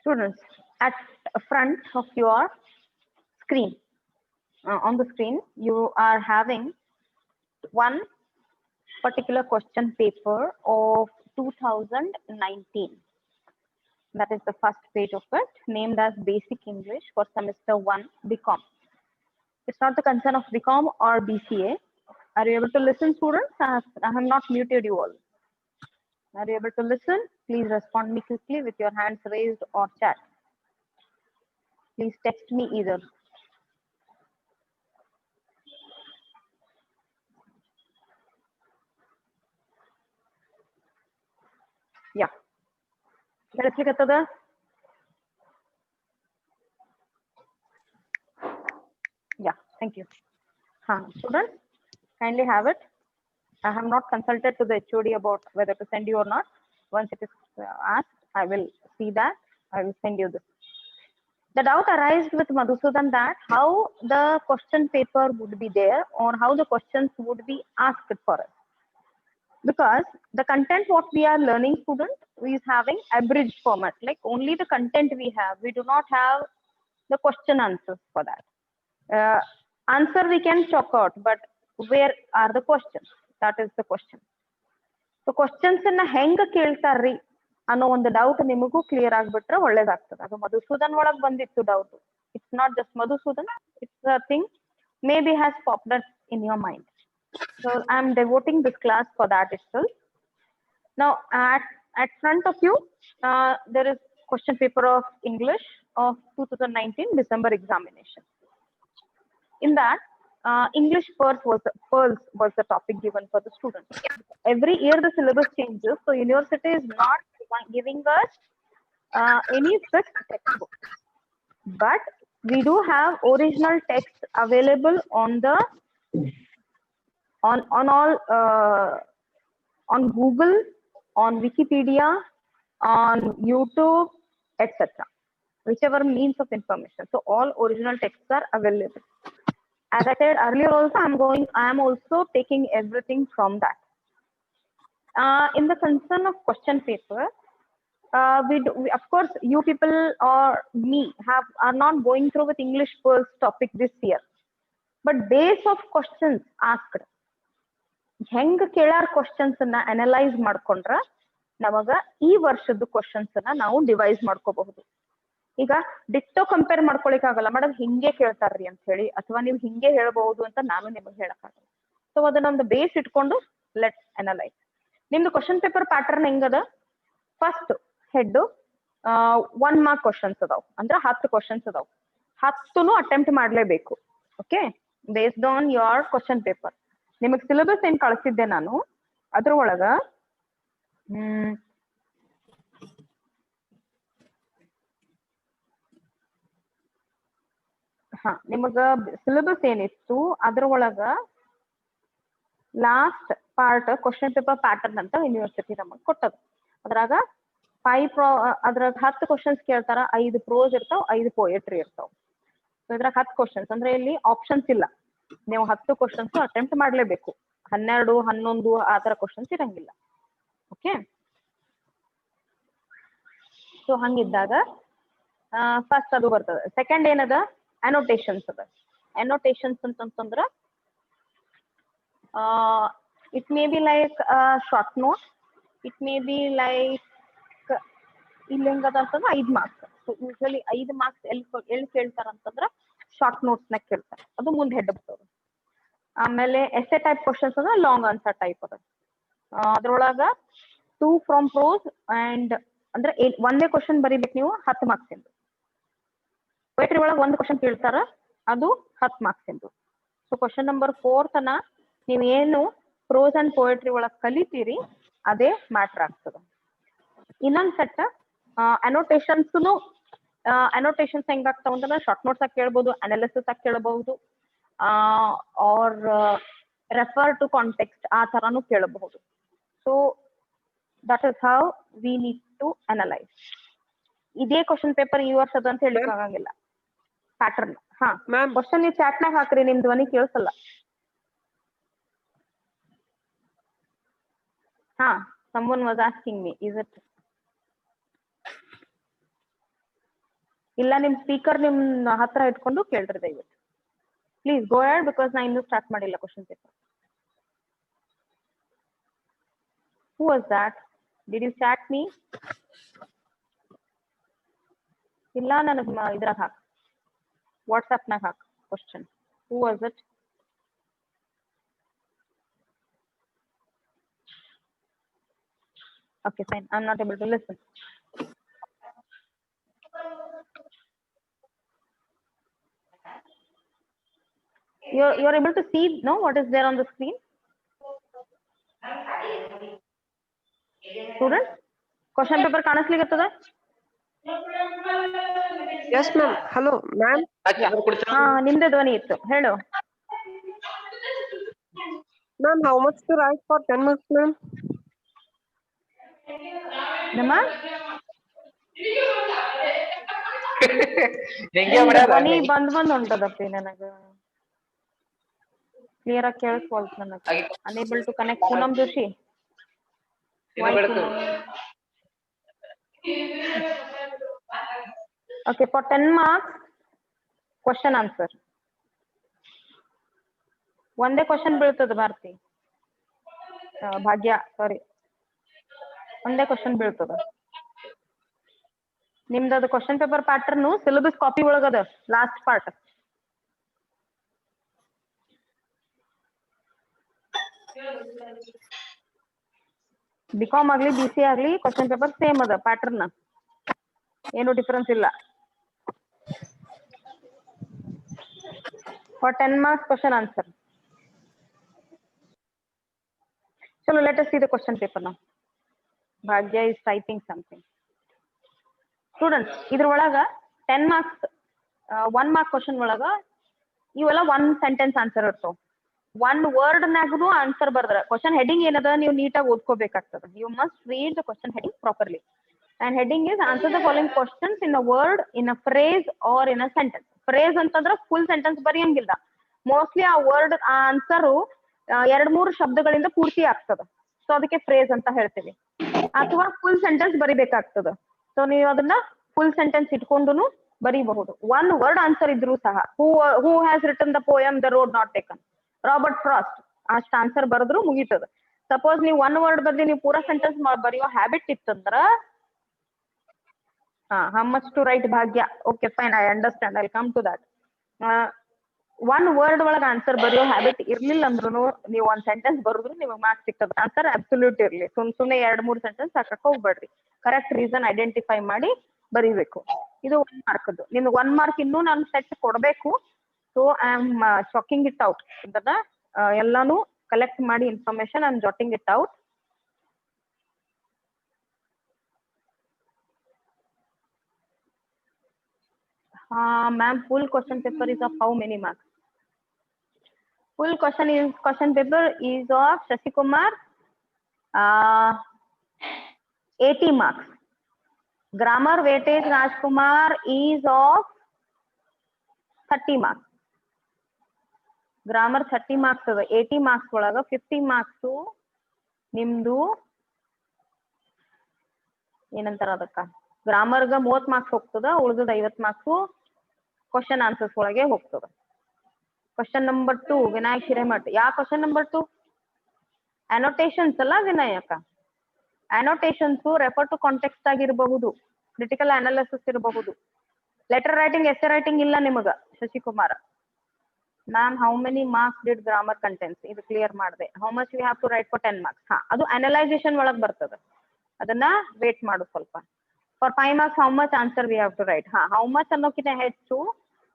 Students, at front of your screen, on the screen, you are having one particular question paper of 2019. That is the first page of it, named as Basic English for Semester 1 BCom. It's not the concern of BCom or BCA. Are you able to listen, students? I have not muted you all. Are you able to listen? Please respond me quickly with your hands raised or chat. Please text me either. Yeah. Yeah, thank you. Students, kindly have it. I have not consulted to the HOD about whether to send you or not. Once it is asked, I will see that. I will send you this. The doubt arises with Madhusudan that how the question paper would be there or how the questions would be asked for us. Because the content what we are learning, student, is having abridged format, like only the content we have. We do not have the question answers for that. Answer we can chalk out, but where are the questions? That is the question. So questions in ಹೆಂಗ ಕೇಳ್ತಾರ್ರಿ ಅನ್ನೋ ಒಂದು doubt ನಿಮಗೂ clear ಆಗ್ಬಿಟ್ರೆ ಒಳ್ಳೇದಾಗ್ತದೆ. ಅದು ಮಧುಸೂದನ್ ಒಳಗ್ ಬಂದಿತ್ತು doubt. It's not just Madhusudan, it's a thing maybe has popped up in your mind. So I'm devoting this class for that itself. Now at front of you, there is question paper of English of 2019 December examination. In that, English pearls was the topic given for the students. Every year the syllabus changes, so university is not giving us any fixed textbook. But we do have original text available on the on all on Google, on Wikipedia, on YouTube, etc. Whichever means of information. So all original texts are available. As I said earlier also, I am also taking everything from that. In the concern of question paper, of course, you people or me are not going through with English Pearls topic this year. But base of questions asked, ಹೆಂಗ್ ಕೇಳಾರ questions ಅನ್ನ analyse ಮಾಡ್ಕೊಂಡ್ರ ನಮಗ ಈ ವರ್ಷದ questions ಅನ್ನ ನಾವು device ಮಾಡ್ಕೋಬಹುದು. ಈಗ ಡಿಕ್ಟೋ ಕಂಪೇರ್ ಮಾಡ್ಕೊಳಿಕ್ ಆಗಲ್ಲ, ಮೇಡಮ್ ಹಿಂಗೆ ಕೇಳ್ತಾರ್ರಿ ಅಂತ ಹೇಳಿ, ಅಥವಾ ನೀವು ಹಿಂಗೆ ಹೇಳ್ಬಹುದು ಅಂತ ನಾನು ನಿಮಗೆ ಹೇಳಕ್ಕಾಗಲ್ಲ. ಸೊ ಅದನ್ನೊಂದು ಬೇಸ್ ಇಟ್ಕೊಂಡು ಲೆಟ್ ಅನಲೈಸ್. ನಿಮ್ದು ಕ್ವಶನ್ ಪೇಪರ್ ಪ್ಯಾಟರ್ನ್ ಹೆಂಗದ? ಫಸ್ಟ್ ಹೆಡ್ 1 ಮಾರ್ಕ್ ಕ್ವಶನ್ಸ್ ಅದಾವ್, ಅಂದ್ರೆ 10 ಕ್ವಶನ್ಸ್ ಅದಾವ್. 10 ಅಟೆಂಪ್ಟ್ ಮಾಡ್ಲೇಬೇಕು. Okay, based on your question paper. ನಿಮಗ್ ಸಿಲೆಬಸ್ ಏನ್ ಕಳಿಸಿದ್ದೆ ನಾನು, ಅದ್ರೊಳಗ ನಿಮಗ ಸಿಲೆಬಸ್ ಏನಿತ್ತು ಅದ್ರೊಳಗ last part question paper pattern ಅಂತ ಯೂನಿವರ್ಸಿಟಿ ನಮಗ್ ಕೊಟ್ಟದ. ಅದ್ರಾಗ 10 ಕ್ವಶನ್ಸ್ ಕೇಳ್ತಾರ. 5 ಪ್ರೋಸ್ ಇರ್ತಾವ, 5 ಪೋಯಟ್ರಿ ಇರ್ತಾವ. ಇದ್ರಾಗ 10 ಕ್ವಶನ್ಸ್ ಅಂದ್ರೆ ಇಲ್ಲಿ ಆಪ್ಷನ್ಸ್ ಇಲ್ಲ. ನೀವು 10 ಕ್ವಶನ್ಸ್ ಅಟೆಂಪ್ಟ್ ಮಾಡ್ಲೇಬೇಕು. 12, 11 ಆ ತರ ಕ್ವಶನ್ಸ್ ಇರಂಗಿಲ್ಲ. ಓಕೆ, ಸೊ ಹಂಗಿದ್ದಾಗ ಫಸ್ಟ್ ಅದು ಬರ್ತದೆ. ಸೆಕೆಂಡ್ ಏನದ? ಅನೋಟೇಷನ್ಸ್ ಅದ. ಅನೋಟೇಷನ್ಸ್ ಅಂತಂದ್ರ it may be like short note, it may be like ಇಲ್ಲಿ ಹೆಂಗದ ಅಂತಂದ್ರೆ 5 ಮಾರ್ಕ್ಸ್. ಸೊ ಯೂಶಲಿ 5 ಮಾರ್ಕ್ಸ್ ಎಲ್ಲಿ ಕೇಳ್ತಾರ ಅಂತಂದ್ರ ಶಾರ್ಟ್ ನೋಟ್ಸ್ ನ ಕೇಳ್ತಾರೆ. ಅದು ಮುಂದೆ ಹೆಡ್ ಬರ್ತದೆ. ಆಮೇಲೆ ಎಸ್ಸೆ ಟೈಪ್ ಕ್ವಶನ್ಸ್ ಅಂದ್ರೆ ಲಾಂಗ್ ಆನ್ಸರ್ ಟೈಪ್ ಅದ. ಅದ್ರೊಳಗ 2 ಫ್ರಮ್ ಪ್ರೋಸ್ ಅಂಡ್ ಅಂದ್ರೆ ಒಂದೇ ಕ್ವಶನ್ ಬರೀಬೇಕು ನೀವು, 10 ಮಾರ್ಕ್ಸ್ ಇಂದು. ಪೋಯಟ್ರಿ ಒಳಗೆ 1 ಕ್ವಶನ್ ಕೇಳ್ತಾರ, ಅದು 10 ಮಾರ್ಕ್ಸ್ ಇಂದು. ಸೊ ಕ್ವಶನ್ ನಂಬರ್ 4 ತನ ನೀವ್ ಏನು ಪ್ರೋಸ್ ಅಂಡ್ ಪೋಯಟ್ರಿ ಒಳಗೆ ಕಲಿತೀರಿ ಅದೇ ಮ್ಯಾಟರ್ ಆಗ್ತದ. ಇನ್ನೊಂದ್ ಸೆಟ್ ಅನೋಟೇಷನ್ಸ್ ಹೆಂಗಾಗ್ತಾವ ಅಂತಂದ್ರೆ ಶಾರ್ಟ್ ನೋಟ್ಸ್ ಆಗಿ ಕೇಳ್ಬೋದು, ಅನಾಲಿಸಿಸ್ ಆಗಿ ಕೇಳಬಹುದು, ಆರ್ ರೆಫರ್ ಟು ಕಾಂಟೆಕ್ಸ್ಟ್ ಆ ತರಾನು ಕೇಳಬಹುದು. So that is how we need to analyse. ಇದೇ ಕ್ವಶನ್ ಪೇಪರ್ ಈ ವರ್ಷದ ಅಂತ ಹೇಳಿ ಆಗಂಗಿಲ್ಲ. ಪ್ಯಾಟರ್ನ್ ಕ್ವಶನ್ ನೀವು ಚಾಟ್ ನಾಗ ಹಾಕ್ರಿ, ನಿಮ್ ಧ್ವನಿ ಕೇಳಿಸಲ್ಲ. someone was asking me, is it ಇಲ್ಲ ನಿಮ್ ಸ್ಪೀಕರ್ ನಿಮ್ ಹತ್ರ ಇಟ್ಕೊಂಡು ಕೇಳ್ರಿ ದಯವಿಟ್ಟು. ಪ್ಲೀಸ್ ಗೋ ಅಹೆಡ್ ಬಿಕಾಸ್ ನಾ ಇನ್ನೂ ಸ್ಟಾರ್ಟ್ ಮಾಡಿಲ್ಲ question paper. Who was that? Did you chat me? ಇಲ್ಲ ನನಗೆ ಇದ್ರಾಗ ಹಾಕ್, ವಾಟ್ಸ್ಆ್ಯಪ್ನಾಗ ಹಾಕ್ question. Who was it? Okay, fine. I'm not able to listen. You're able to see, no, what is there on the screen? Students, question paper ಕಾಣಿಸ್ಲಿಕ್ಕತ್ತದ? Yes, ma'am. Hello, ma'am. ಹಾ, ನಿಮ್ದೇ ಧ್ವನಿ ಇತ್ತು, ಹೇಳು. Ma'am, how much to write for 10 marks, ma'am? ನಮ್ಮ ಹೆಂಗೆ ಧ್ವನಿ ಬಂದ್ ಹೊಂಟದಪ್ಪಿ ನನಗ. ಕ್ಲಿಯರ್ ಆಗಿ ಕೇಳಿಸ್ಕೊಳ್ತ ನನಗ. Unable to connect. Poonam Joshi. Okay, for 10 marks, question answer. ಒಂದೇ ಕ್ವಶನ್ ಬೀಳ್ತದ ಭಾರತಿ, ಭಾಗ್ಯ, ಸಾರಿ, ಒಂದೇ ಕ್ವಶನ್ ಬೀಳ್ತದ. ನಿಮ್ದು ಅದು question paper pattern syllabus copy ಒಳಗದ ಲಾಸ್ಟ್ ಪಾರ್ಟ್. ಬಿಕಾಮ್ ಆಗ್ಲಿ BCA ಆಗ್ಲಿ ಕ್ವಶನ್ ಪೇಪರ್ ಸೇಮ್ ಅದ, ಪ್ಯಾಟರ್ನ್ ಏನು ಡಿಫರೆನ್ಸ್ ಇಲ್ಲ. For 10 marks question answer. So let us see the question paper now. Bhagya is typing something. Students, ಇದ್ರ ಒಳಗ 10 marks 1 mark question ಒಳಗ ಇವೆಲ್ಲ 1 sentence answer ಇರ್ತಾವ. 1 word ನಾಗನು ಆನ್ಸರ್ ಬರ್ದ್ರ ಕ್ವಶನ್ ಹೆಡಿಂಗ್ ಏನದ ನೀವು ನೀಟಾಗಿ ಓದ್ಕೋಬೇಕಾಗ್ತದ. You must read the question heading properly. And heading is answer the following questions in a word, in a phrase or in a sentence. Phrase ಅಂತಂದ್ರ full sentence ಬರೆಯಂಗಿಲ್ಲ. Mostly ಆ word ಆ answer 2-3 ಶಬ್ದಗಳಿಂದ ಪೂರ್ತಿ ಆಗ್ತದ. ಸೊ ಅದಕ್ಕೆ phrase ಅಂತ ಹೇಳ್ತೀವಿ. ಅಥವಾ ಫುಲ್ ಸೆಂಟೆನ್ಸ್ ಬರಿಬೇಕಾಗ್ತದ. ಸೊ ನೀವು ಅದನ್ನ ಫುಲ್ ಸೆಂಟೆನ್ಸ್ ಇಟ್ಕೊಂಡು ಬರೀಬಹುದು. 1 ವರ್ಡ್ ಆನ್ಸರ್ ಇದ್ರೂ ಸಹ, who has written the poem the road not taken, Robert frost, ಅಷ್ಟು ಆನ್ಸರ್ ಬರೆದ್ರು ಮುಗೀತದ. ಸಪೋಸ್ ನೀವು 1 ವರ್ಡ್ ಬದಲಿ ನೀವು ಪೂರಾ ಸೆಂಟೆನ್ಸ್ ಬರೆಯೋ ಹ್ಯಾಬಿಟ್ ಇತ್ತಂದ್ರ, how much to write Bhagya? Okay, fine, I understand. I'll come to that. 1 word ಒಳಗ ಆನ್ಸರ್ ಬರೆಯೋ ಹ್ಯಾಬಿಟ್ ಇರ್ಲಿಲ್ಲ ಅಂದ್ರೂ ನೀವು 1 ಸೆಂಟೆನ್ಸ್ ಬರೆದ್ರು ನಿಮಗೆ ಮಾರ್ಕ್ಸ್ ಸಿಗ್ತದೆ. ಆನ್ಸರ್ ಅಬ್ಸಲ್ಯೂಟ್ ಇರ್ಲಿ, ಸುಮ್ನೆ 2-3 ಸೆಂಟೆನ್ಸ್ ಹಾಕಕ್ ಹೋಗ್ಬೇಡ್ರಿ. ಕರೆಕ್ಟ್ ರೀಸನ್ ಐಡೆಂಟಿಫೈ ಮಾಡಿ ಬರೀಬೇಕು. ಇದು 1 ಮಾರ್ಕ್ದು. ನಿಮ್ಗೆ 1 ಮಾರ್ಕ್ ಇನ್ನೂ ನಾನು ಸೆಟ್ ಕೊಡಬೇಕು. So I am shocking it out. ಇದನ್ನ ಎಲ್ಲಾನು ಕಲೆಕ್ಟ್ ಮಾಡಿ information I am jotting it out. Ma'am, full question paper is of how many marks? Full question paper is of Shashi Kumar 80 marks. Grammar weightage Rajkumar is of 30 marks. Grammar 30 marks ಅದ. 80 marks ಒಳಗ 50 marks ನಿಮ್ದು ಏನಂತಾರ ಅದಕ್ಕ, ಗ್ರಾಮರ್ಗ 30 marks ಹೋಗ್ತದ. ಉಳಿದ 50 marks question answers ಒಳಗೆ ಹೋಗ್ತದ. Question number 2 Vinayak Hiremath. ಯಾವ ಕ್ವಶನ್ ನಂಬರ್ 2? ಅನೋಟೇಷನ್ಸ್ ಅಲ್ಲ Vinayaka. Annotations refer to context ಆಗಿರಬಹುದು, ಕ್ರಿಟಿಕಲ್ ಅನಾಲಿಸಿಸ್ ಇರಬಹುದು. ಲೆಟರ್ ರೈಟಿಂಗ್, ಎಸ್ಸೆ ರೈಟಿಂಗ್ ಇಲ್ಲ ನಿಮಗ. Shashikumar ma'am, how many marks did grammar contents? ಇದು ಕ್ಲಿಯರ್ ಮಾಡಿದೆ. How much we have to write for 10 marks? ಅದು ಅನಲೈಸೇಷನ್ ಒಳಗೆ ಬರ್ತದ, ಅದನ್ನ ವೇಟ್ ಮಾಡು ಸ್ವಲ್ಪ. For 5 marks how much answer we have to write? How much ಅನ್ನೋಕ್ಕಿಂತ ಹೆಚ್ಚು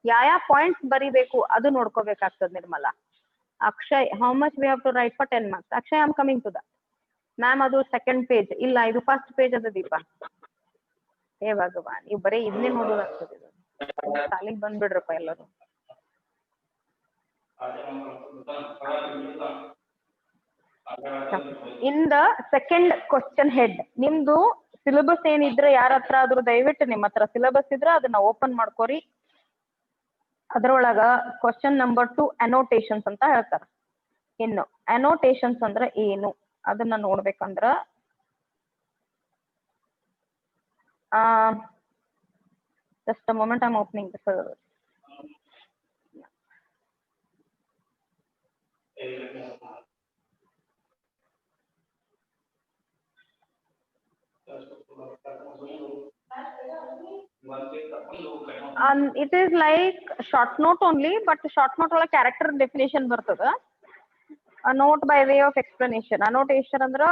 ಯಾವ ಪಾಯಿಂಟ್ಸ್ ಬರಿಬೇಕು ಅದು ನೋಡ್ಕೋಬೇಕಾಗ್ತದೆ Nirmala. Akshay, how much we have to write for 10 marks? Akshay, I am coming to that. Ma'am, ಅದು ಸೆಕೆಂಡ್ ಪೇಜ್ ಇಲ್ಲ, ಇದು ಫಸ್ಟ್ ಪೇಜ್ ಅದ ದೀಪ. ಏ ಭಗವಾನ್, ನೀವು ಬರೀ ಇದನ್ನೇ ನೋಡೋದಾಗ್ತದೆ. ಸಾಲಿಗೆ ಬಂದ್ಬಿಡ್ರಪ್ಪ ಎಲ್ಲರೂ. In the second question head ನಿಮ್ದು ಸಿಲೆಬಸ್ ಏನಿದ್ರೆ ಯಾರ ಹತ್ರ ಆದ್ರೂ ದಯವಿಟ್ಟು ನಿಮ್ಮ ಹತ್ರ ಸಿಲೆಬಸ್ ಇದ್ರೆ ಅದನ್ನ ಓಪನ್ ಮಾಡ್ಕೋರಿ. ಅದ್ರೊಳಗ ಕ್ವಶನ್ ನಂಬರ್ 2 ಅನೋಟೇಷನ್ಸ್ ಅಂತ ಹೇಳ್ತಾರ. ಇನ್ನು ಅನೋಟೇಷನ್ಸ್ ಅಂದ್ರೆ ಏನು ಅದನ್ನ ನೋಡ್ಬೇಕಂದ್ರ Just a moment, I'm opening the server. It is like short note only, but short note or character definition ಬರ್ತದ. A note by way of explanation. Annotation andra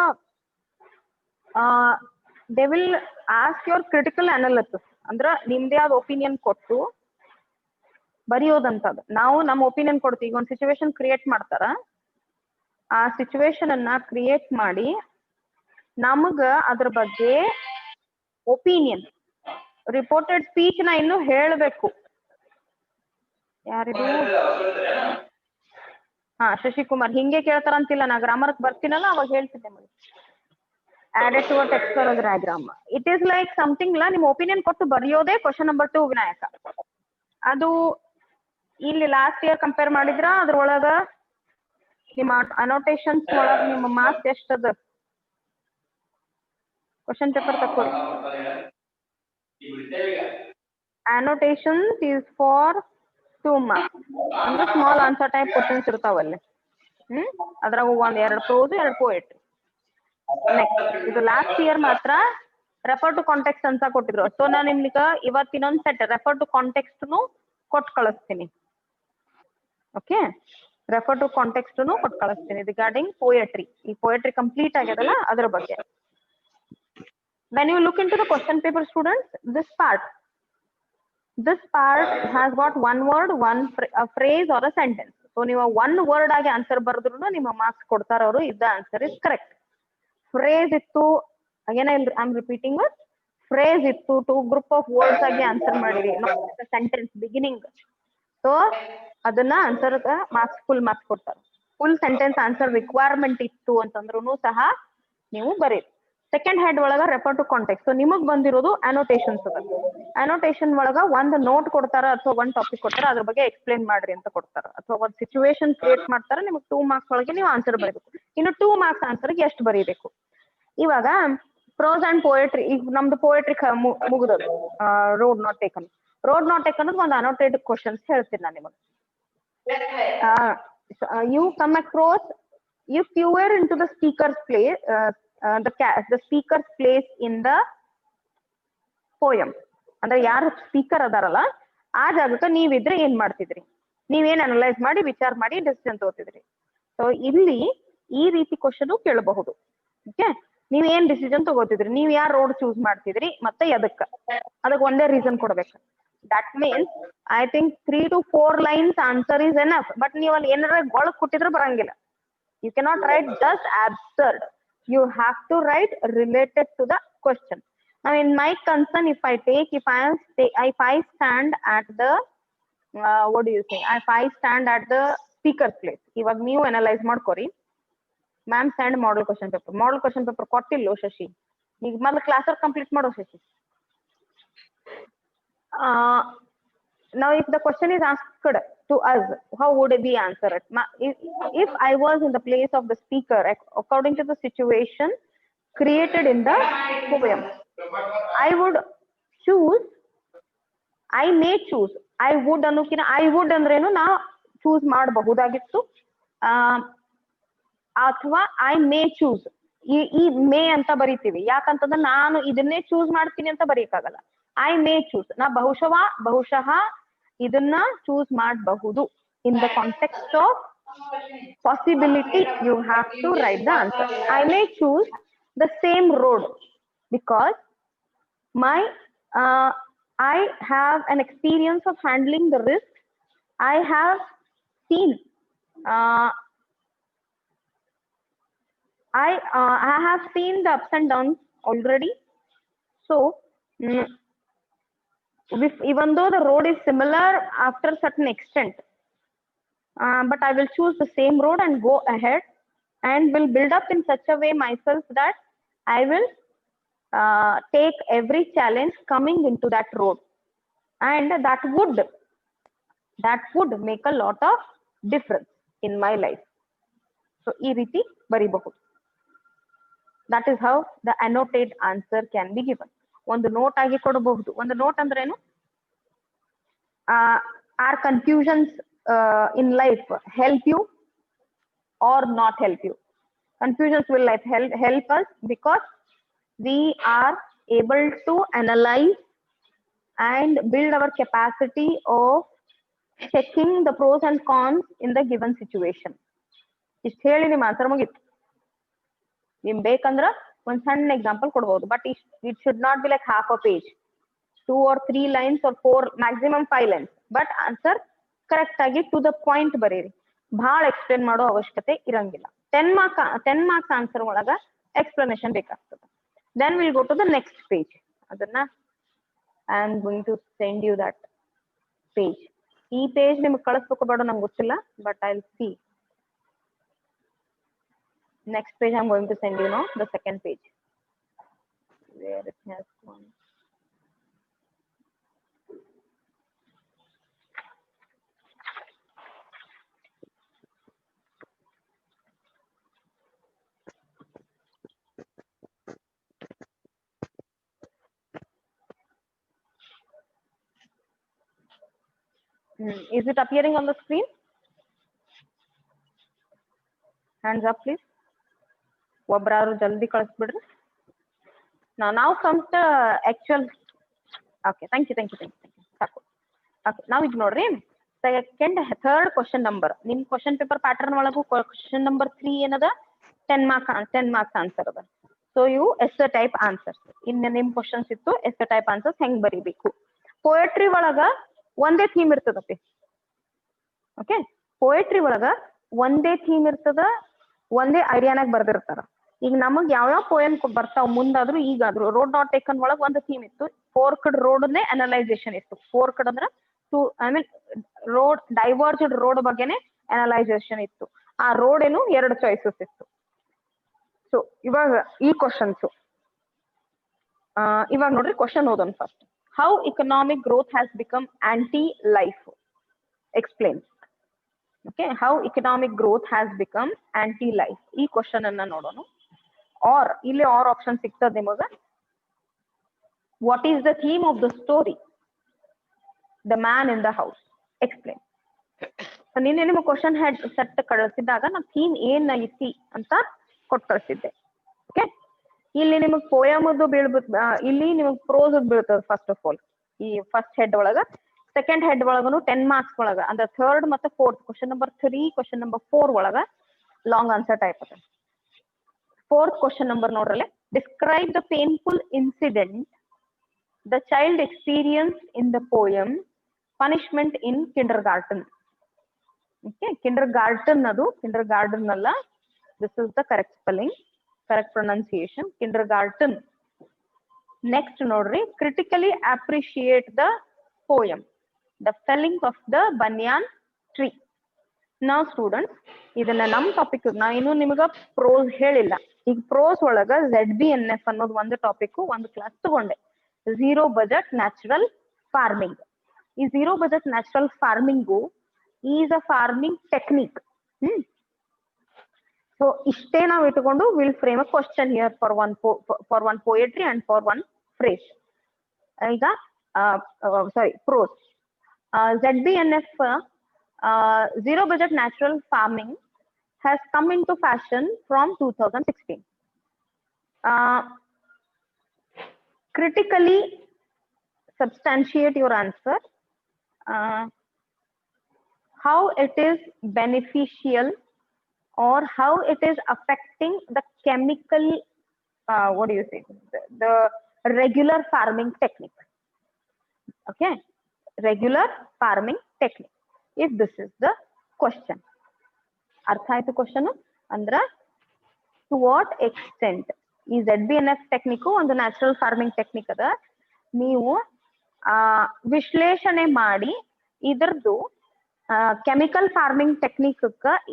they will ask your critical analysis. Andra ನಿಮ್ದೇ ಆದ opinion ಕೊಟ್ಟು ಬರೆಯೋದಂತದ್ದು. ನಾವು ನಮ್ಮ opinion ಕೊಡ್ತೀವಿ. ಒಂದು situation create ಮಾಡ್ತಾರ, ಆ ಸಿಚುವೇಶನ್ ಅನ್ನ ಕ್ರಿಯೇಟ್ ಮಾಡಿ ನಮಗ ಅದ್ರ ಬಗ್ಗೆ ಒಪಿನಿಯನ್ ರಿಪೋರ್ಟೆಡ್ ಸ್ಪೀಚ್ ನ ಇನ್ನು ಹೇಳಬೇಕು. ಯಾರಿದು? ಹಾ, ಶಶಿಕುಮಾರ್. ಹಿಂಗೆ ಕೇಳ್ತಾರಂತಿಲ್ಲ, ನಾ ಗ್ರಾಮರ್ ಬರ್ತೀನಲ್ಲ ಅವಾಗ ಹೇಳ್ತಿದ್ದೆ ಮಗ. added to a text or a diagram. It is like something la ನಿಮ್ಮ ಒಪಿನಿಯನ್ ಕೊಟ್ಟು ಬರೆಯೋದೇ ಕ್ವಶನ್ ನಂಬರ್ 2 ವಿನಾಯಕ. ಅದು ಇಲ್ಲಿ ಲಾಸ್ಟ್ ಇಯರ್ ಕಂಪೇರ್ ಮಾಡಿದ್ರ ಅದ್ರೊಳಗ ನಿಮ್ಮ ಅನೋಟೇಷನ್ಸ್ ಒಳಗ ನಿಮ್ಮ ಮಾರ್ಕ್ಸ್ ಎಷ್ಟದ? ಕ್ವಶನ್ ಪೇಪರ್ ತಕ್ಕೊಳ್ಳಿ. Annotations is for 2 marks. ಅಂದ್ರೆ ಸ್ಮಾಲ್ ಆನ್ಸರ್ ಟೈಪ್ ಕ್ವಶನ್ಸ್ ಇರ್ತಾವಲ್ಲಿ. ಅದ್ರಾಗ ಒಂದ್ 2 ಪ್ರೋಸ್ 2 ಪೋಯಟ್ರಿ. ನೆಕ್ಸ್ಟ್ ಇದು ಲಾಸ್ಟ್ ಇಯರ್ ಮಾತ್ರ ರೆಫರ್ ಟು ಕಾಂಟೆಕ್ಸ್ಟ್ ಅಂತ ಕೊಟ್ಟಿದ್ರು. ಸೊ ನಾನು ನಿಮ್ಗೆ ಇವತ್ತಿನೊಂದ್ ಸೆಟ್ ರೆಫರ್ ಟು ಕಾಂಟೆಕ್ಸ್ಟ್ ಕೊಟ್ಟು ಕಳಿಸ್ತೀನಿ. ಓಕೆ, ರೆಫರ್ ಟು ಕಾಂಟೆಕ್ಸ್ಟ್ ಕೊಟ್ಟು ಕಳಿಸ್ತೀನಿ ರಿಗಾರ್ಡಿಂಗ್ ಪೋಯಟ್ರಿ. ಈ ಪೋಯಟ್ರಿ ಕಂಪ್ಲೀಟ್ ಆಗ್ಯದಲ್ಲ ಅದ್ರ ಬಗ್ಗೆ. When you look into the question paper, students, this part has got one word, a phrase or a sentence. So ನೀವು one word ಆಗಿ ಆನ್ಸರ್ ಬರೆದ್ರು ನಿಮ್ಮ ಮಾರ್ಕ್ಸ್ ಕೊಡ್ತಾರ ಅವರು. If the answer is correct. Phrase ಇತ್ತು, again I am repeating, phrase ಇತ್ತು, 2 group of words ಆಗಿ answer ಮಾಡಿರಿ, ಸೆಂಟೆನ್ಸ್ ಬಿಗಿನಿಂಗ್. ಸೊ ಅದನ್ನ ಆನ್ಸರ್ ಮಾರ್ಕ್ಸ್ ಫುಲ್ ಮಾರ್ಕ್ಸ್ ಕೊಡ್ತಾರೆ. ಫುಲ್ ಸೆಂಟೆನ್ಸ್ ಆನ್ಸರ್ ರಿಕ್ವೈರ್ಮೆಂಟ್ ಇತ್ತು ಅಂತಂದ್ರೂ ಸಹ ನೀವು ಬರೀರಿ. ಸೆಕೆಂಡ್ ಹೆಡ್ ಒಳಗ ರೆಫರ್ ಟು ಕಾಂಟೆಕ್ಸ್ಟ್. ಸೊ ನಿಮಗ್ ಬಂದಿರೋದು ಅನೋಟೇಷನ್ಸ್ ಅದ. ಅನೋಟೇಷನ್ ಒಳಗ ಒಂದು ನೋಟ್ ಕೊಡ್ತಾರ ಅಥವಾ ಒಂದು ಟಾಪಿಕ್ ಕೊಡ್ತಾರ, ಅದ್ರ ಬಗ್ಗೆ ಎಕ್ಸ್ಪ್ಲೇನ್ ಮಾಡ್ರಿ ಅಂತ ಕೊಡ್ತಾರ. ಅಥವಾ ಒಂದು ಸಿಚುವೇಶನ್ ಕ್ರಿಯೇಟ್ ಮಾಡ್ತಾರ, ನಿಮ್ಗೆ 2 ಮಾರ್ಕ್ಸ್ ಒಳಗೆ ನೀವು ಆನ್ಸರ್ ಬರೀಬೇಕು. ಇನ್ನು 2 ಮಾರ್ಕ್ಸ್ ಆನ್ಸರ್ಗೆ ಎಷ್ಟು ಬರೀಬೇಕು? ಇವಾಗ ಪ್ರೋಸ್ ಅಂಡ್ ಪೋಯಟ್ರಿ, ಈಗ ನಮ್ದು ಪೋಯಟ್ರಿ ಮುಗಿದದು. Road not taken. Road not taken ಅನ್ನೋದು ಒಂದು ಅನೋಟೇಟೆಡ್ ಕ್ವಶನ್ಸ್ ಹೇಳ್ತೀನಿ ನಾನು ನಿಮಗೆ. You come across, if you were into the speaker's place, the speaker's place in the poem, ಅಂದ್ರೆ ಯಾರು ಸ್ಪೀಕರ್ ಅದಾರಲ್ಲ ಆ ಜಾಗಕ್ಕೆ ನೀವಿದ್ರೆ ಏನ್ ಮಾಡ್ತಿದ್ರಿ? ನೀವೇನ್ ಅನಲೈಸ್ ಮಾಡಿ ವಿಚಾರ ಮಾಡಿ ಡಿಸಿಷನ್ ತಗೋತಿದ್ರಿ? ಸೊ ಇಲ್ಲಿ ಈ ರೀತಿ ಕ್ವಶನ್ ಕೇಳಬಹುದು. ಓಕೆ, ನೀವ್ ಏನ್ ಡಿಸಿಷನ್ ತಗೋತಿದ್ರಿ? ನೀವ್ ಯಾರು ರೋಡ್ ಚೂಸ್ ಮಾಡ್ತಿದ್ರಿ ಮತ್ತೆ ಎದಕ್ಕ? ಅದಕ್ಕೆ ಒಂದೇ ರೀಸನ್ ಕೊಡ್ಬೇಕು. That means I think 3 to 4 lines answer is enough. But ನೀವು ಅಲ್ಲಿ ಏನಾರ ಗೊಳಗ್ ಕೊಟ್ಟಿದ್ರೆ ಬರಂಗಿಲ್ಲ. You cannot write just absurd. You have to write related to the question. Now in my concern, if I stand at the what do you say? If I stand at the speaker's place, ಇವಾಗ ನೀವು analyse ಮಾಡ್ಕೊರಿ. Ma'am send model question paper. Model question paper ಕೊಟ್ಟಿಲ್ಲೋ ಶಶಿ? ಈಗ ಮೊದಲು ಕ್ಲಾಸರ್ complete ಮಾಡೋ Shashi. Now if the question is asked to us, how would we answer it? If I was in the place of the speaker, according to the situation created in the poem, I would choose, I may choose, I would ಅನ್ನೋಕಿನ I would ಅಂದ್ರೇನು ನಾ choose ಮಾಡಬಹುದಾಗಿತ್ತು, ಅಥವಾ I may choose. ಈ ಮೇ ಅಂತ ಬರೀತೀವಿ ಯಾಕಂತಂದ್ರೆ ನಾನು ಇದನ್ನೇ choose ಮಾಡ್ತೀನಿ ಅಂತ ಬರೀಕಾಗಲ್ಲ. ಐ ಮೇ ಚೂಸ್, ನಾ ಬಹುಶಃ ಇದನ್ನ ಚೂಸ್ ಮಾಡಬಹುದು. In the context of possibility you have to write the answer. I may choose the same road because I have an experience of handling the risk. I have seen I have seen the ups and downs already. So even though the road is similar after certain extent, but I will choose the same road and go ahead and will build up in such a way myself that I will take every challenge coming into that road, and that would make a lot of difference in my life. So ee riti bariಬಹುದು. That is how the annotated answer can be given. ಒಂದು note ಆಗಿ ಕೊಡಬಹುದು. ಒಂದು note ಅಂದ್ರೇನು? Are confusions in life help you or not help you? Confusions will help us because we are able to analyze and build our capacity of checking the pros and cons in the given situation. ಇಷ್ಟು ಹೇಳಿ ನಿಮ್ಮ answer ಮುಗಿತು. ನಿಮ್ ಬೇಕಂದ್ರ ಒಂದ್ ಸಣ್ಣ example ಕೊಡ್ಬೋದು, but it should not be like half a page, 2 or 3 lines or 4, maximum 5 lines. But answer correct ಆಗಿ ಟು ದ ಪಾಯಿಂಟ್ ಬರೀರಿ, ಬಹಳ ಎಕ್ಸ್ಪ್ಲೇನ್ ಮಾಡೋ ಅವಶ್ಯಕತೆ ಇರಂಗಿಲ್ಲ. 10 ಮಾರ್ಕ್ಸ್ ಆನ್ಸರ್ ಒಳಗ ಎಕ್ಸ್ಪ್ಲನೇಷನ್ ಬೇಕಾಗ್ತದೆ. Then will go to the next page. ಅದನ್ನ I am going to send you that page. ಈ ಪೇಜ್ ನಿಮ್ಗೆ ಕಳಿಸ್ಬೇಕು ಬೇಡ ನಂಗೆ ಗೊತ್ತಿಲ್ಲ, but I will see. Next page I'm going to send you now, the second page where it has gone. Is it appearing on the screen? Hands up please. ಒಬ್ರಾರು ಜಲ್ದಿ ಕಳಿಸ್ಬಿಡ್ರಿ. Now comes the actual. Okay, thank you. ಸಾಕು. Okay, now ಈಗ ನೋಡ್ರಿ, third question number. ನಿಮ್ question paper pattern ಒಳಗೂ question number 3 ಏನದ 10 marks answer ಅದ. So ಇವು S type answers. ಇನ್ನು ನಿಮ್ ಕ್ವಶನ್ಸ್ ಇತ್ತು ಎಸ್ ಟೈಪ್ ಆನ್ಸರ್ಸ್ ಹೆಂಗ್ ಬರೀಬೇಕು. ಪೋಯಟ್ರಿ ಒಳಗ ಒಂದೇ ಥೀಮ್ ಇರ್ತದಪ್ಪಿ. ಓಕೆ, ಪೋಯಟ್ರಿ ಒಳಗ ಒಂದೇ ಥೀಮ್ ಇರ್ತದ, ಒಂದೇ ಐಡಿಯಾನಾಗ ಬರ್ದಿರ್ತಾರ. ಈಗ ನಮಗ್ ಯಾವ್ಯಾವ ಪೋಯಮ್ ಬರ್ತಾವ ಮುಂದಾದ್ರು ಈಗಾದ್ರು. ರೋಡ್ ನಾಟ್ ಟೇಕನ್ ಒಳಗ್ ಒಂದು ಥೀಮ್ ಇತ್ತು, ಫೋರ್ಕ್ಡ್ ರೋಡ್ನೇ ಅನಲೈಸೇಷನ್ ಇತ್ತು. ಫೋರ್ಕ್ಡ್ ಅಂದ್ರೆ ರೋಡ್ ಡೈವರ್ಜ್ಡ್ ರೋಡ್ ಬಗ್ಗೆನೆ ಅನಲೈಸೇಷನ್ ಇತ್ತು. ಆ ರೋಡ್ ಏನು 2 ಚಾಯ್ಸಸ್ ಇತ್ತು. ಸೊ ಇವಾಗ ಈ ಕ್ವಶನ್ಸ್ ಇವಾಗ ನೋಡ್ರಿ, ಕ್ವಶನ್ ಓದೋಣ first. How economic growth has become anti life? Explain. Okay, how economic growth has become anti life. ಈ ಕ್ವಶನ್ ಅನ್ನ ನೋಡೋಣ. ಆರ್ ಇಲ್ಲಿ ಆರ್ ಆಪ್ಷನ್ ಸಿಗ್ತದೆ ನಿಮಗ. What is the theme of the story? The man in the house. Explain. ನಿನ್ನೆ ನಿಮಗೆ question head set ಕಳಿಸಿದಾಗ ನಾ theme ಏನ್ ಐತಿ ಅಂತ ಕೊಟ್ಟು ಕಳಿಸಿದ್ದೆ. ಓಕೆ, ಇಲ್ಲಿ ನಿಮಗ್ ಪೋಯಮದು ಇಲ್ಲಿ ನಿಮಗ್ ಪ್ರೋಸ್ ಬೀಳ್ತದೆ. ಫಸ್ಟ್ ಆಫ್ ಆಲ್ ಈ ಫಸ್ಟ್ ಹೆಡ್ ಒಳಗ, ಸೆಕೆಂಡ್ ಹೆಡ್ ಒಳಗನು 10 ಮಾರ್ಕ್ಸ್ ಒಳಗ ಅಂದ್ರೆ ಥರ್ಡ್ ಮತ್ತೆ fourth question number 3, question number 4 ಒಳಗ ಲಾಂಗ್ ಆನ್ಸರ್ ಟೈಪ್ ಅದ. ಫೋರ್ತ್ ಕ್ವಶನ್ ನಂಬರ್ ನೋಡ್ರಲ್ಲ, describe the painful incident the child experience in the poem punishment in kindergarten. Okay, kindergarten ಅದು kinder garden ಅಲ್ಲ. This is the correct spelling, correct pronunciation, kindergarten. Next ನೋಡ್ರಿ, critically appreciate the poem the felling of the banyan tree. ನಾವು students ಇದನ್ನ ನಮ್ topic ನಾ ಇನ್ನು ನಿಮಗ pros ಹೇಳಿಲ್ಲ. ಈಗ ಪ್ರೋಸ್ ಒಳಗ ZBNF ಅನ್ನೋದು ಒಂದು ಟಾಪಿಕ್, ಒಂದು ಕ್ಲಾಸ್ ತಗೊಂಡೆ. Zero budget natural farming. ಈ zero budget natural farming is a farming technique. So ಇಷ್ಟೇ ನಾವು ಇಟ್ಕೊಂಡು will frame a question here for one poetry and for one phrase. ಈಗ sorry prose. ZBNF zero budget natural farming has come into fashion from 2016. Critically substantiate your answer. How it is beneficial or how it is affecting the chemical, what do you say, the regular farming technique. Okay, regular farming technique, if this is the question. ಅರ್ಥ ಆಯ್ತು question ಅಂದ್ರ to what extent ಈ ZBNF technique ಒಂದು natural farming technique ಅದ. ನೀವು ವಿಶ್ಲೇಷಣೆ ಮಾಡಿ ಇದ್ರದ್ದು ಕೆಮಿಕಲ್ ಫಾರ್ಮಿಂಗ್ ಟೆಕ್ನಿಕ್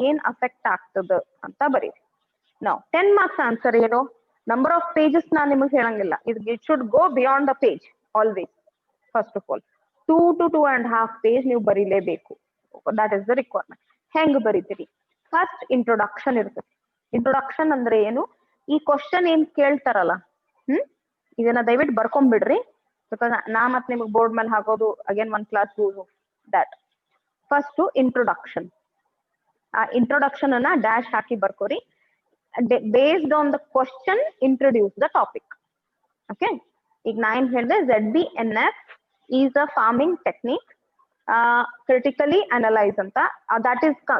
ಏನ್ ಅಫೆಕ್ಟ್ ಆಗ್ತದ ಅಂತ ಬರೀರಿ. ನಾವು 10 ಮಾರ್ಕ್ಸ್ ಆನ್ಸರ್ ಏನು, ನಂಬರ್ ಆಫ್ ಪೇಜಸ್ ನಾನು ನಿಮಗೆ ಹೇಳಂಗಿಲ್ಲ. It should go beyond the page always. First of all 2 to 2.5 page ನೀವು ಬರೀಲೇಬೇಕು. That is the requirement. ಹೆಂಗ್ ಬರೀತೀರಿ? ಫಸ್ಟ್ ಇಂಟ್ರೊಡಕ್ಷನ್ ಇರ್ತದೆ. ಇಂಟ್ರೊಡಕ್ಷನ್ ಅಂದ್ರೆ ಏನು? ಈ ಕ್ವಶನ್ ಏನ್ ಕೇಳ್ತಾರಲ್ಲ, ಇದನ್ನ ದಯವಿಟ್ಟು ಬರ್ಕೊಂಡ್ಬಿಡ್ರಿ. ಬಿಕಾಸ್ ನಾ ಮತ್ತೆ ನಿಮಗೆ ಬೋರ್ಡ್ ಮೇಲೆ ಹಾಕೋದು again 1 class that. First to introduction. Introduction anna dash haki barkori. Based on the question, introduce the topic. Okay. ಈಗ ನಾ ಏನ್ ಹೇಳಿದೆ ZBNF is a farming technique, critically analyze anta.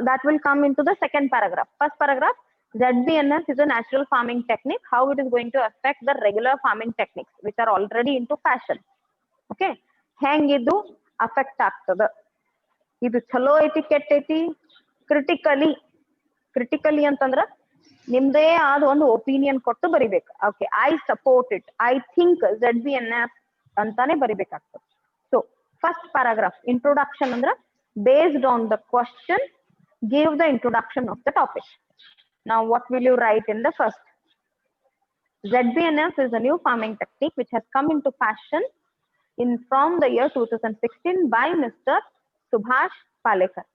That will come into the second paragraph. First paragraph, ZBNF is a natural farming technique, how it is going to affect the regular farming techniques which are already into fashion. Okay, ಹೆಂಗಿದು affect ಆಗ್ತದ, ಇದು ಚಲೋ ಐತಿ ಕೆಟ್ಟ ಐತಿ, critically ಅಂತಂದ್ರ ನಿಮ್ದೇ ಆದ ಒಂದು ಒಪಿನಿಯನ್ ಕೊಟ್ಟು ಬರಿಬೇಕು. Okay, I support it, I think ZBNF ಅಂತಾನೆ ಬರಿಬೇಕಾಗ್ತದೆ. ಸೊ ಫಸ್ಟ್ ಪ್ಯಾರಾಗ್ರಾಫ್ ಇಂಟ್ರೊಡಕ್ಷನ್ ಅಂದ್ರೆ based on the question give the introduction of the topic. Now what will you write in the first? ZBNF is a new farming technique which has come into fashion from the year 2016 by Mr. Subhash Palekar.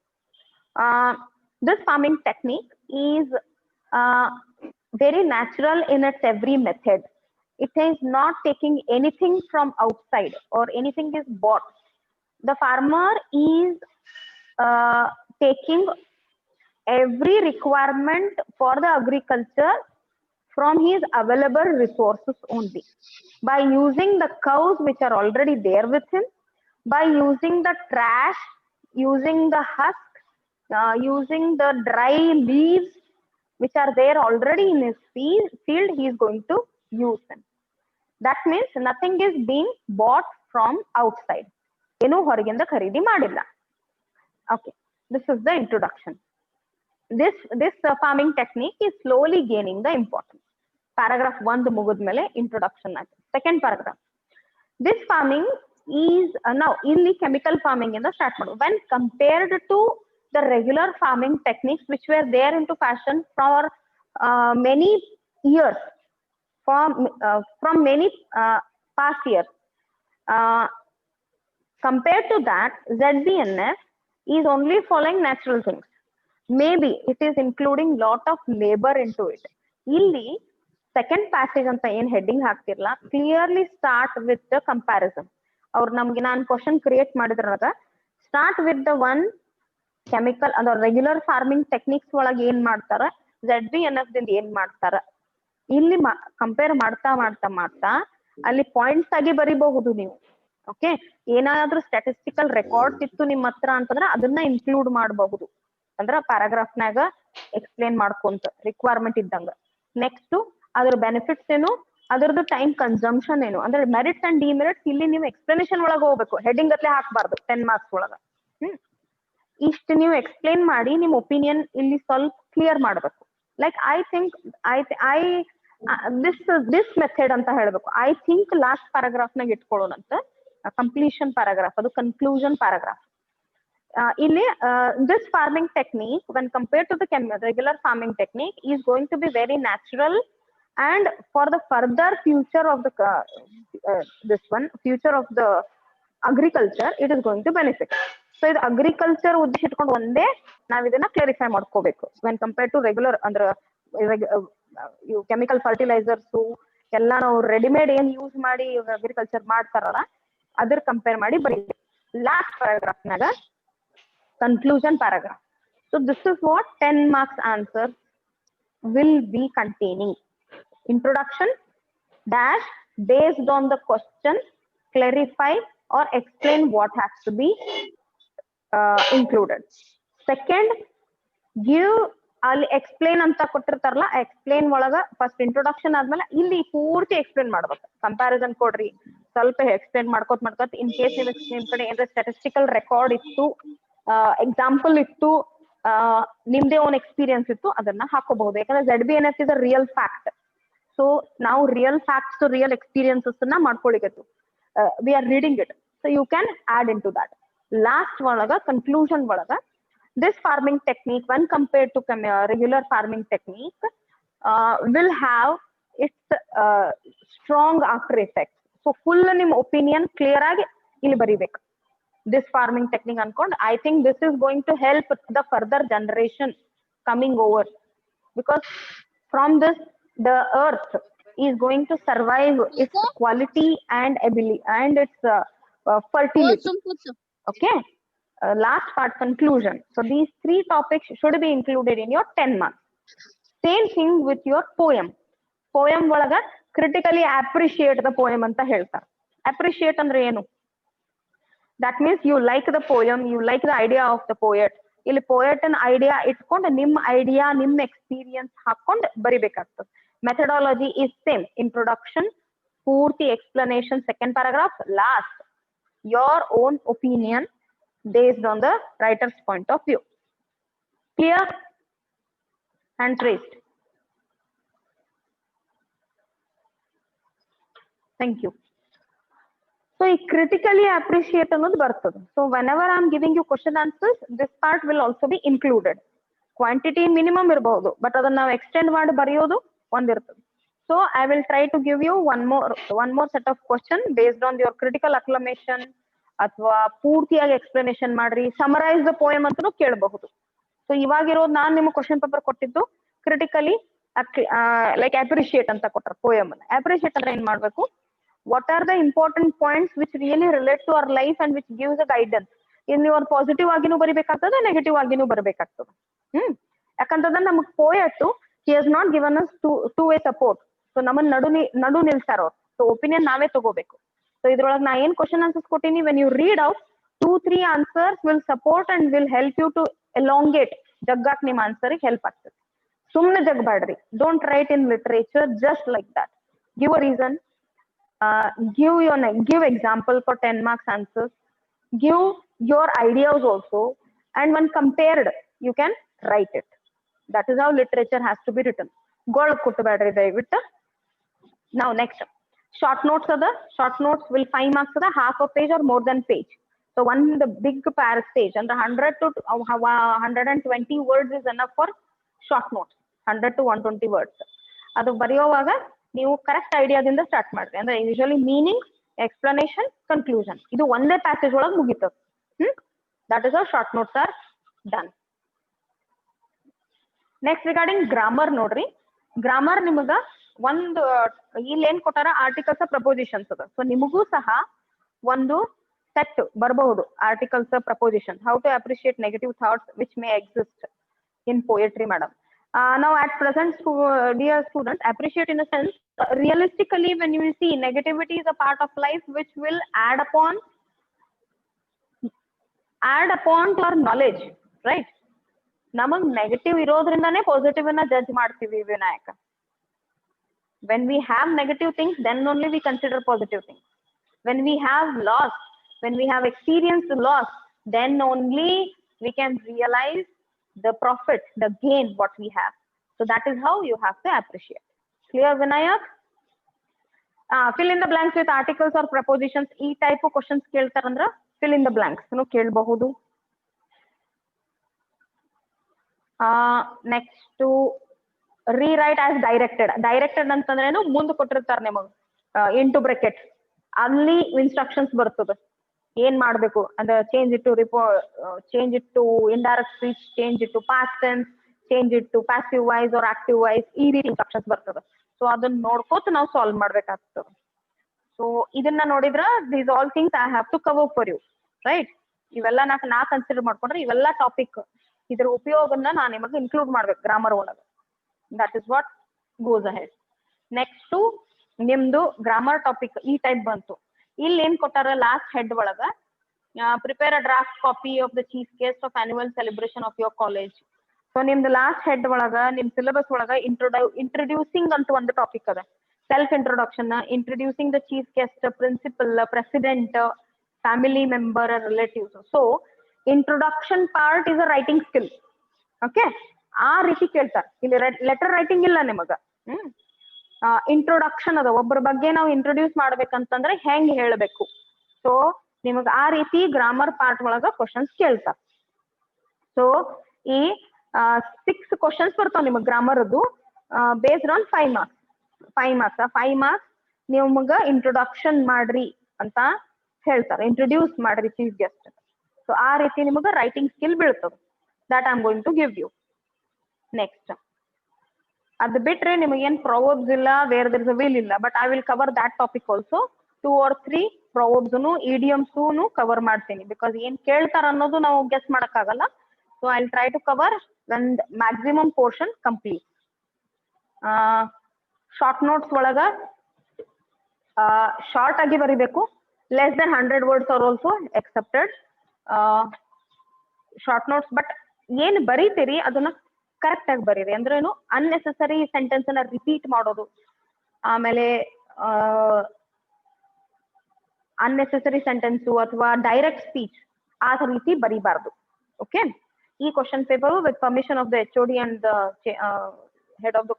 This farming technique is very natural in its every method. It is not taking anything from outside or anything is bought. The farmer is taking every requirement for the agriculture from his available resources only, by using the cows which are already there with him, by using the trash, using the husk, using the dry leaves which are there already in his field, he is going to use them. That means nothing is being bought from outside. Enu horaginda kharidi madilla. Okay, this is the introduction. This farming technique is slowly gaining the importance. Paragraph 1 mugudmele introduction ಆಯ್ತು. Second paragraph, this farming is now illi chemical farming ಇಂದ start ಮಾಡು. When compared to the regular farming techniques which were there into fashion for many years, from many past years, compared to that, ZBNF is only following natural things. Maybe it is including lot of labor into it. Illi second passage anta ಏನ್ heading ಹಾಕ್ತಿರಲ್ಲ, clearly start with the comparison. ಅವ್ರು ನಮ್ಗೆ ನಾನು question create ಮಾಡಿದ್ರಾಗ start with the one chemical ಅಂದ್ರೆ regular farming techniques ಒಳಗೆ ಏನ್ ಮಾಡ್ತಾರ, ZBNF ದಿಂದ ಏನ್ ಮಾಡ್ತಾರ, ಇಲ್ಲಿ ಕಂಪೇರ್ ಮಾಡ್ತಾ ಅಲ್ಲಿ ಪಾಯಿಂಟ್ಸ್ ಆಗಿ ಬರಿಬಹುದು ನೀವು. ಓಕೆ, ಏನಾದ್ರೂ ಸ್ಟಾಟಿಸ್ಟಿಕಲ್ ರೆಕಾರ್ಡ್ಸ್ ಇತ್ತು ನಿಮ್ಮ ಹತ್ರ ಅಂತಂದ್ರೆ ಅದನ್ನ ಇನ್ಕ್ಲೂಡ್ ಮಾಡಬಹುದು. ಅಂದ್ರ ಪ್ಯಾರಾಗ್ರಾಫ್ನಾಗ ಎಕ್ಸ್ಪ್ಲೇನ್ ಮಾಡ್ಕೊಂತ ರಿಕ್ವೈರ್ಮೆಂಟ್ ಇದ್ದಂಗ. ನೆಕ್ಸ್ಟ್ ಅದ್ರ ಬೆನಿಫಿಟ್ಸ್ ಏನು, ಅದರದ್ದು ಟೈಮ್ ಕನ್ಸಂಪ್ಷನ್ ಏನು, ಅಂದ್ರೆ ಮೆರಿಟ್ಸ್ ಅಂಡ್ ಡಿಮೆರಿಟ್ಸ್ ಇಲ್ಲಿ ನೀವು ಎಕ್ಸ್ಪ್ಲನೇಷನ್ ಒಳಗೆ ಹೋಗ್ಬೇಕು, ಹೆಡ್ಡಿಂಗ್ ಅತ್ಲೆ ಹಾಕ್ಬಾರ್ದು 10 ಮಾರ್ಕ್ಸ್ ಒಳಗ. ಇಷ್ಟು ನೀವು ಎಕ್ಸ್ಪ್ಲೇನ್ ಮಾಡಿ ನಿಮ್ ಒಪಿನಿಯನ್ ಇಲ್ಲಿ ಸ್ವಲ್ಪ ಕ್ಲಿಯರ್ ಮಾಡ್ಬೇಕು. Like I think this method ಅಂತ ಹೇಳ್ಬೇಕು. ಐ ಥಿಂಕ್ ಲಾಸ್ಟ್ ಪ್ಯಾರಾಗ್ರಾಫ್ ನಾಗ ಇಟ್ಕೊಳ್ಳೋಣಂತ, ಕಂಪ್ಲೀಷನ್ ಪ್ಯಾರಾಗ್ರಾಫ್, ಅದು ಕನ್ಕ್ಲೂಷನ್ ಪ್ಯಾರಾಗ್ರಾಫ್. ಇಲ್ಲಿ this farming technique when compared to the regular farming technique is going to be very natural, and for the further future of the future of the agriculture it is going to benefit. So ಇದು agriculture ಉದ್ದೇಶ ಇಟ್ಕೊಂಡು ಒಂದೇ ನಾವ್ ಇದನ್ನ clarify ಮಾಡ್ಕೋಬೇಕು. when compared to regular ಅಂದ್ರೆ chemical fertilisers ಎಲ್ಲ ನಾವು ರೆಡಿಮೇಡ್ ಏನ್ ಯೂಸ್ ಮಾಡಿ ಅಗ್ರಿಕಲ್ಚರ್ ಮಾಡ್ತಾರಲ್ಲ ಅದ್ರ ಕಂಪೇರ್ ಮಾಡಿ ಬರೀಬೇಕು. ಲಾಸ್ಟ್ ಪ್ಯಾರಾಗ್ರಾಫ್ ನಾಗ conclusion paragraph. So this is what 10 marks answer will be containing. Introduction dash based on the question, clarify or explain what has to be included. Second, give ಅಲ್ಲಿ explain ಅಂತ ಕೊಟ್ಟಿರ್ತಾರಲ್ಲ, explain ಒಳಗ first introduction ಆದ್ಮೇಲೆ ಇಲ್ಲಿ ಪೂರ್ತಿ explain ಮಾಡ್ಬೇಕು. Comparison ಕೊಡ್ರಿ, ಸ್ವಲ್ಪ explain ಮಾಡ್ಕೋತ ಇನ್ ಕೇಸ್ ನಿಮ್ ಕಡೆ ಏನಾರ ಸ್ಟಾಟಿಸ್ಟಿಕಲ್ ರೆಕಾರ್ಡ್ ಇತ್ತು, ಎಕ್ಸಾಂಪಲ್ ಇತ್ತು, ನಿಮ್ದೇ ಓನ್ ಎಕ್ಸ್ಪೀರಿಯನ್ಸ್ ಇತ್ತು, ಅದನ್ನ ಹಾಕೋಬಹುದು. ಯಾಕಂದ್ರೆ ZBNF is a real fact. So ನಾವು ರಿಯಲ್ ಫ್ಯಾಕ್ಟ್ಸ್, ರಿಯಲ್ ಎಕ್ಸ್ಪೀರಿಯನ್ಸಸ್ ಅನ್ನ ಮಾಡ್ಕೊಳಿಕತ್ತು. We are reading it, so you can add in to that. Last ಒಳಗ ಕನ್ಕ್ಲೂಷನ್ ಒಳಗ this farming technique when compared to regular farming technique will have its strong after effects. So full nim opinion clear agi ಇಲ್ಲಿ ಬರಿಬೇಕು. this farming technique ಅನ್ಕೊಂಡು I think this is going to help the further generation coming over, because from this the earth is going to survive its quality and ability and its fertility. Okay, last part, conclusion. So these 3 topics should be included in your 10 marks. Same thing with your poem. Poem ಒಳಗ critically appreciate the poem ಅಂತ ಹೇಳ್ತಾರೆ. Appreciate ಅಂದ್ರೆ ಏನು? That means you like the poem, you like the idea of the poet. ಇಲ್ಲಿ poet an idea ಇಟ್ಕೊಂಡು ನಿಮ್ಮ idea, ನಿಮ್ಮ experience ಹಾಕೊಂಡು ಬರಿಬೇಕಾಗ್ತದೆ. Methodology is same. Introduction, ಪೂರ್ತಿ explanation, second paragraph, last your own opinion based on the writer's point of view. Clear? Hand raised. Thank you. So critically appreciate ಅನ್ನೋದು ಬರ್ತದೆ. So whenever I am giving you question answers, this part will also be included. Quantity minimum ಇರಬಹುದು, but ಅದನ್ನ ನಾವು extend ಮಾಡಿ ಬರೆಯೋದು ಒಂದಿರ್ತದೆ. So I will try to give you one more set of question based on your critical acclamation ಅಥವಾ ಪೂರ್ತಿಯಾಗಿ explanation ಮಾಡ್ರಿ, summarise the poem ಅಂತಲೂ ಕೇಳಬಹುದು. ಸೊ ಇವಾಗಿರೋದು ನಾನು ನಿಮ್ಗೆ ಕ್ವಶನ್ ಪೇಪರ್ ಕೊಟ್ಟಿದ್ದು ಕ್ರಿಟಿಕಲಿ ಲೈಕ್ ಅಪ್ರಿಶಿಯೇಟ್ ಅಂತ ಕೊಟ್ಟರೆ ಪೋಯಮ್ ಅನ್ನ. ಅಪ್ರಿಶಿಯೇಟ್ ಅಂದ್ರೆ ಏನ್ ಮಾಡ್ಬೇಕು? What are the important points which really relate to our life and which gives a guidance. ಇಲ್ಲಿ ಅವ್ರು ಪಾಸಿಟಿವ್ ಆಗಿನೂ ಬರಿಬೇಕಾಗ್ತದೆ, ನೆಗೆಟಿವ್ ಆಗಿನೂ ಬರಬೇಕಾಗ್ತದೆ. ಯಾಕಂತಂದ್ರೆ ನಮಗ್ poet he has not given us two way support. So ನಮ್ಮನ್ನ ನಡು ನಿಲ್ಸಾರ ಅವ್ರು. ಸೊ ಒಪಿನಿಯನ್ ನಾವೇ ತಗೋಬೇಕು. ಸೊ ಇದ್ರೊಳಗೆ ನಾ ಏನ್ ಕ್ವಶನ್ ಆನ್ಸರ್ಸ್ ಕೊಟ್ಟಿನಿ, when you read out 2-3 answers will support and will help you to elongate. ಜಗ್ಗಾಕ್ ನಿಮ್ ಆನ್ಸರ್ ಹೆಲ್ಪ್ ಆಗ್ತದೆ. ಸುಮ್ನೆ ಜಗ್ಬೇಡ್ರಿ. Don't write in literature just like that. Give a reason, give example for 10 marks answers, give your ideas also, and when compared you can write it. That is how literature has to be written. Gold kuttubadri dayavitta. Now next, short notes are the short notes will 5 marks are the half a page or more than page. So the big page and the 100 to 120 words is enough for short notes. 100 to 120 words. ಅದು ಬರೆಯುವಾಗ ನೀವು correct ಐಡಿಯಾದಿಂದ start ಮಾಡ್ರಿ. ಅಂದ್ರೆ usually meaning, explanation, conclusion ಇದು ಒಂದೇ passage ಒಳಗೆ ಮುಗಿತದೆ. That is how short notes are done. Next regarding grammar ನೋಡ್ರಿ. ಗ್ರಾಮರ್ ನಿಮಗ ಒಂದು ಇಲ್ಲಿ ಏನ್ ಕೊಟ್ಟಾರ, ಆರ್ಟಿಕಲ್ಸ್ ಪ್ರಪೋಸಿಷನ್ಸ್ ಅದ. ಸೊ ನಿಮಗೂ ಸಹ ಒಂದು ಸೆಟ್ ಬರಬಹುದು, articles preposition. How to appreciate negative thoughts which may exist in poetry madam. Now at present, dear students, appreciate in a sense, realistically when you will see negativity is a part of life which will add upon to our knowledge, right? Namag negative irodrindaane positive na judge ಮಾಡ್ತೀವಿ Vinayaka. When we have negative things, then only we consider positive things. When we have loss, when we have experienced loss, then only we can realize the profit, the gain what we have. So that is how you have to appreciate. Clear, Vinayak? Fill in the blanks with articles or prepositions. E type of questions keltarandra fill in the blanks no kelbahudu. Next to rewrite as directed. Directed ಅಂತಂದ್ರೆ ಏನು, ಮುಂದೆ ಕೊಟ್ಟಿರ್ತಾರೆ ನಿಮಗೆ into brackets ಅಲ್ಲಿ instructions ಬರ್ತದೆ ಏನ್ ಮಾಡ್ಬೇಕು ಅಂದ್ರೆ change it to indirect speech, change it to past tense, change it to passive voice or active voice, ಈ ರೀತಿ instructions ಬರ್ತದೆ. ಸೊ ಅದನ್ನ ನೋಡ್ಕೋತ ನಾವು ಸಾಲ್ವ್ ಮಾಡ್ಬೇಕಾಗ್ತದೆ. ಸೊ ಇದನ್ನ ನೋಡಿದ್ರ these all things I have to cover for you, right? ಇವೆಲ್ಲ ನಾ ಕನ್ಸಿಡರ್ ಮಾಡ್ಕೊಂಡ್ರೆ ಇವೆಲ್ಲ ಟಾಪಿಕ್ ಇದ್ರ ಉಪಯೋಗನ ನಾನು ನಿಮಗೆ ಇನ್ಕ್ಲೂಡ್ ಮಾಡ್ಬೇಕು ಗ್ರಾಮರ್ ಒಳಗೆ. That is what goes ahead. Next ನಿಮ್ದು ಗ್ರಾಮರ್ ಟಾಪಿಕ್ ಈ ಟೈಪ್ ಬಂತು. ಇಲ್ಲಿ ಏನ್ ಕೊಟ್ಟಾರ ಲಾಸ್ಟ್ ಹೆಡ್ ಒಳಗ, prepare a draft copy of the chief guest of annual celebration of your college. So ನಿಮ್ದು ಲಾಸ್ಟ್ ಹೆಡ್ ಒಳಗ ನಿಮ್ ಸಿಲೆಬಸ್ ಒಳಗ ಇಂಟ್ರೊಡ್ಯೂಸಿಂಗ್ ಅಂತ ಒಂದು ಟಾಪಿಕ್ ಅದ. Self introduction, introducing the chief guest, principal, president, family member, relatives. So introduction part is a writing skill. Okay, ಆ ರೀತಿ ಕೇಳ್ತಾರೆ. ಇಲ್ಲಿ ಲೆಟರ್ ರೈಟಿಂಗ್ ಇಲ್ಲ ನಿಮಗ. ಇಂಟ್ರೊಡಕ್ಷನ್ ಅದ, ಒಬ್ಬರ ಬಗ್ಗೆ ನಾವು ಇಂಟ್ರೊಡ್ಯೂಸ್ ಮಾಡ್ಬೇಕಂತಂದ್ರೆ ಹೆಂಗ್ ಹೇಳ್ಬೇಕು. ಸೊ ನಿಮಗ ಆ ರೀತಿ ಗ್ರಾಮರ್ ಪಾರ್ಟ್ ಒಳಗ ಕ್ವಶನ್ಸ್ ಕೇಳ್ತಾರ. ಸೊ ಈ 6 ಕ್ವಶನ್ಸ್ ಬರ್ತಾವ ನಿಮಗ್ ಗ್ರಾಮರ್ದು ಬೇಸ್ಡ್ ಆನ್ 5 marks. 5 marks ನಿಮಗ ಇಂಟ್ರೊಡಕ್ಷನ್ ಮಾಡ್ರಿ ಅಂತ ಹೇಳ್ತಾರೆ, ಇಂಟ್ರೊಡ್ಯೂಸ್ ಮಾಡ್ರಿ ಚೀಫ್ ಗೆಸ್ಟ್. ಸೊ ಆ ರೀತಿ ನಿಮಗ ರೈಟಿಂಗ್ ಸ್ಕಿಲ್ ಬೀಳ್ತದೆ. That I am going to give you. Next ಅದು ಬಿಟ್ರೆ ನಿಮಗೇನ್ ಪ್ರಾವರ್ಬ್ಸ್ ಇಲ್ಲ, where there is a will ಇಲ್ಲ, but I will cover that topic also. 2 or 3 proverbs idioms cover ಮಾಡ್ತೀನಿ ಬಿಕಾಸ್ ಏನ್ ಕೇಳ್ತಾರ ಅನ್ನೋದು ನಾವು ಗೆಸ್ ಮಾಡಕ್ಕಾಗಲ್ಲ. So I try to cover ಒಂದ್ maximum portion complete. Short notes ಒಳಗ ಶಾರ್ಟ್ ಆಗಿ ಬರಿಬೇಕು. Less than 100 words are also accepted. Short notes but ಏನ್ ಬರೀತೀರಿ ಅದನ್ನ ಕರೆಕ್ಟ್ ಆಗಿ ಬರೀರಿ. ಅಂದ್ರೆ ಏನು ಅನ್ನೆಸೆಸರಿ ಸೆಂಟೆನ್ಸ್ ಅನ್ನ ರಿಪೀಟ್ ಮಾಡೋದು, ಆಮೇಲೆ ಅನ್ನೆಸೆಸರಿ ಸೆಂಟೆನ್ಸ್ ಅಥವಾ ಡೈರೆಕ್ಟ್ ಸ್ಪೀಚ್ ಆ ರೀತಿ ಬರೀಬಾರ್ದು. ಓಕೆ, ಈ question paper with permission of the HOD and head of the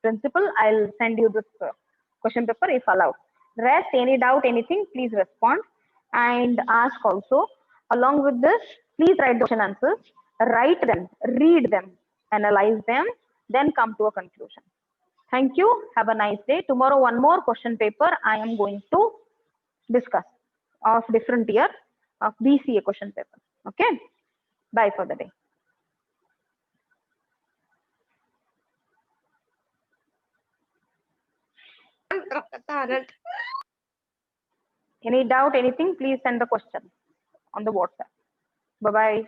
principal, I'll send you this question paper if allowed. Rest, any doubt, anything, please respond and ask also. Along with this, please write the question answers, write them, read them, analyze them, then come to a conclusion. Thank you. Have a nice day. Tomorrow, one more question paper I am going to discuss of different year of BCA question paper. Okay. Bye for the day. Any doubt, anything, please send the question on the WhatsApp. Bye-bye.